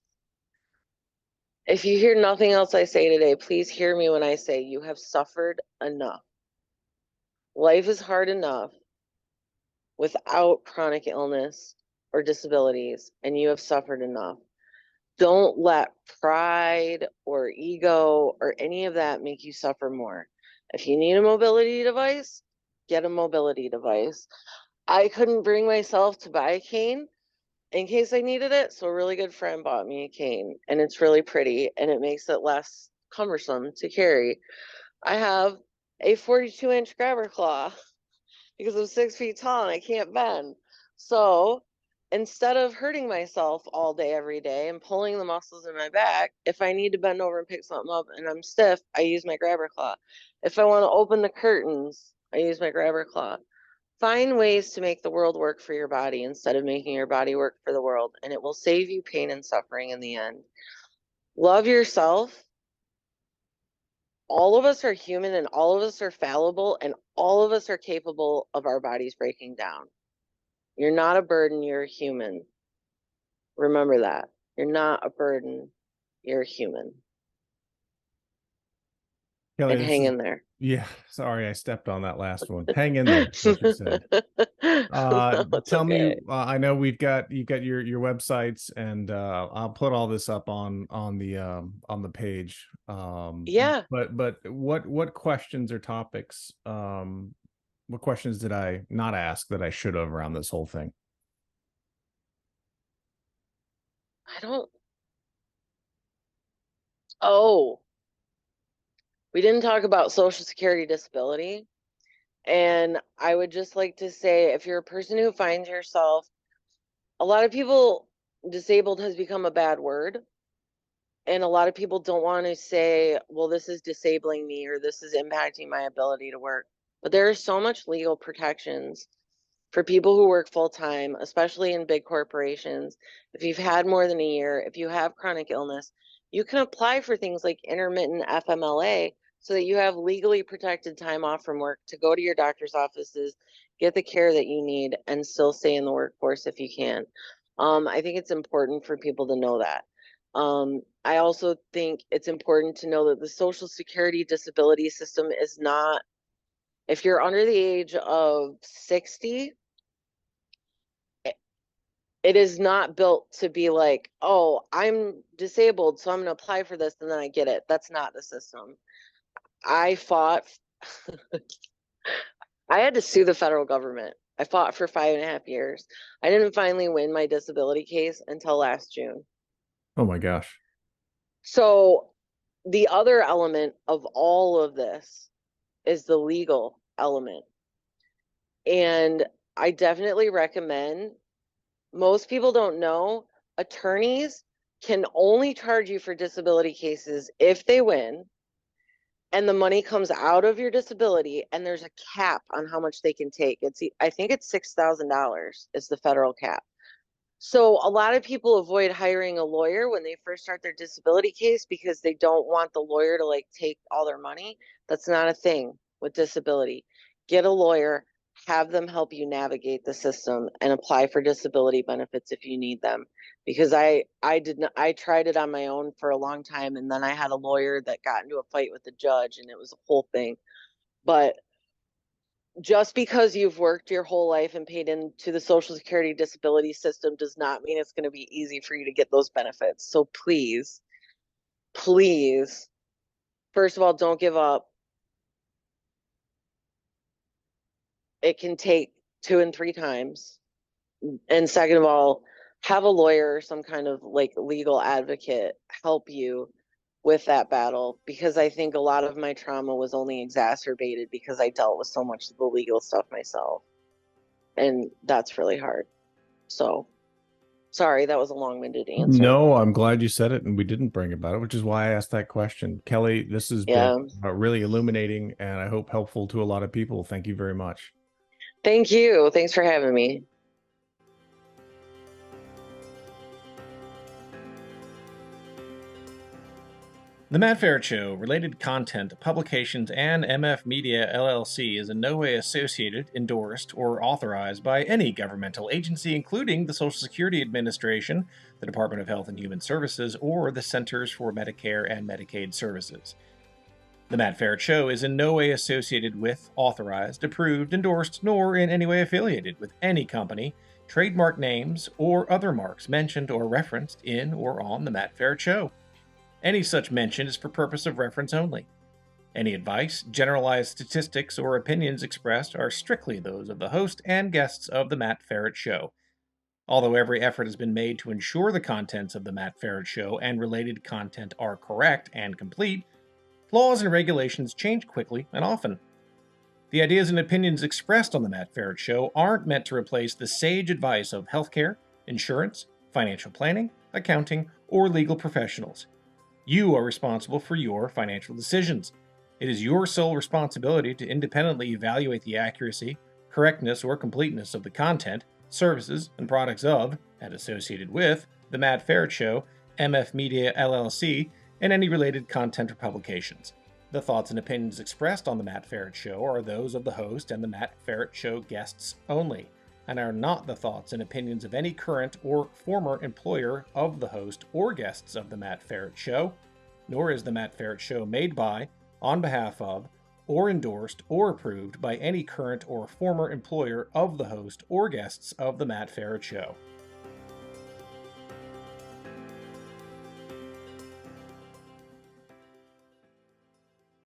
If you hear nothing else I say today, please hear me when I say you have suffered enough. Life is hard enough without chronic illness or disabilities, and you have suffered enough. Don't let pride or ego or any of that make you suffer more. If you need a mobility device, get a mobility device. I couldn't bring myself to buy a cane in case I needed it, so a really good friend bought me a cane, and it's really pretty and it makes it less cumbersome to carry. I have a 42-inch grabber claw because I'm 6 feet tall and I can't bend. So instead of hurting myself all day, every day, and pulling the muscles in my back, if I need to bend over and pick something up and I'm stiff, I use my grabber claw. If I want to open the curtains, I use my grabber claw. Find ways to make the world work for your body instead of making your body work for the world, and it will save you pain and suffering in the end. Love yourself. All of us are human and all of us are fallible and all of us are capable of our bodies breaking down. You're not a burden, you're a human. Remember that. You're not a burden, you're a human. Kelly, And this hang is, in there. yeah, sorry, I stepped on that last one. Hang in there, what you said. No, it's Tell me, okay. I know you've got your websites, and I'll put all this up on the page. Yeah. But what questions or topics, what questions did I not ask that I should have around this whole thing? I don't. Oh, we didn't talk about Social Security disability. And I would just like to say, if you're a person who finds yourself, a lot of people, disabled has become a bad word. And a lot of people don't want to say, well, this is disabling me or this is impacting my ability to work. But there are so much legal protections for people who work full time, especially in big corporations. If you've had more than a year, if you have chronic illness, you can apply for things like intermittent FMLA so that you have legally protected time off from work to go to your doctor's offices, get the care that you need, and still stay in the workforce if you can. I think it's important for people to know that. I also think it's important to know that the Social Security disability system is not, if you're under the age of 60, it is not built to be like, oh, I'm disabled, so I'm going to apply for this and then I get it. That's not the system. I fought, I had to sue the federal government. I fought for 5.5 years. I didn't finally win my disability case until last June. Oh my gosh. So the other element of all of this is the legal element. And I definitely recommend, most people don't know, attorneys can only charge you for disability cases if they win and the money comes out of your disability and there's a cap on how much they can take. I think it's $6,000 is the federal cap. So a lot of people avoid hiring a lawyer when they first start their disability case because they don't want the lawyer to like take all their money. That's not a thing with disability. Get a lawyer, have them help you navigate the system and apply for disability benefits if you need them. Because I tried it on my own for a long time and then I had a lawyer that got into a fight with the judge and it was a whole thing. But just because you've worked your whole life and paid into the Social Security disability system does not mean it's going to be easy for you to get those benefits. So please, please, first of all, don't give up. It can take 2 and 3 times. And second of all, have a lawyer or some kind of like legal advocate help you with that battle, because I think a lot of my trauma was only exacerbated because I dealt with so much of the legal stuff myself. And that's really hard. So sorry, that was a long-winded answer. No, I'm glad you said it and we didn't bring about it, which is why I asked that question. Kelly, this has been Yeah. really illuminating and I hope helpful to a lot of people. Thank you very much. Thank you. Thanks for having me. The Matt Feret Show, related content, publications, and MF Media LLC is in no way associated, endorsed, or authorized by any governmental agency, including the Social Security Administration, the Department of Health and Human Services, or the Centers for Medicare and Medicaid Services. The Matt Feret Show is in no way associated with, authorized, approved, endorsed, nor in any way affiliated with any company, trademark names, or other marks mentioned or referenced in or on The Matt Feret Show. Any such mention is for purpose of reference only. Any advice, generalized statistics, or opinions expressed are strictly those of the host and guests of The Matt Feret Show. Although every effort has been made to ensure the contents of The Matt Feret Show and related content are correct and complete, laws and regulations change quickly and often. The ideas and opinions expressed on The Matt Feret Show aren't meant to replace the sage advice of healthcare, insurance, financial planning, accounting, or legal professionals. You are responsible for your financial decisions. It is your sole responsibility to independently evaluate the accuracy, correctness, or completeness of the content, services, and products of, and associated with, The Matt Feret Show, MF Media LLC, and any related content or publications. The thoughts and opinions expressed on The Matt Feret Show are those of the host and The Matt Feret Show guests only, and are not the thoughts and opinions of any current or former employer of the host or guests of The Matt Feret Show, nor is The Matt Feret Show made by, on behalf of, or endorsed or approved by any current or former employer of the host or guests of The Matt Feret Show.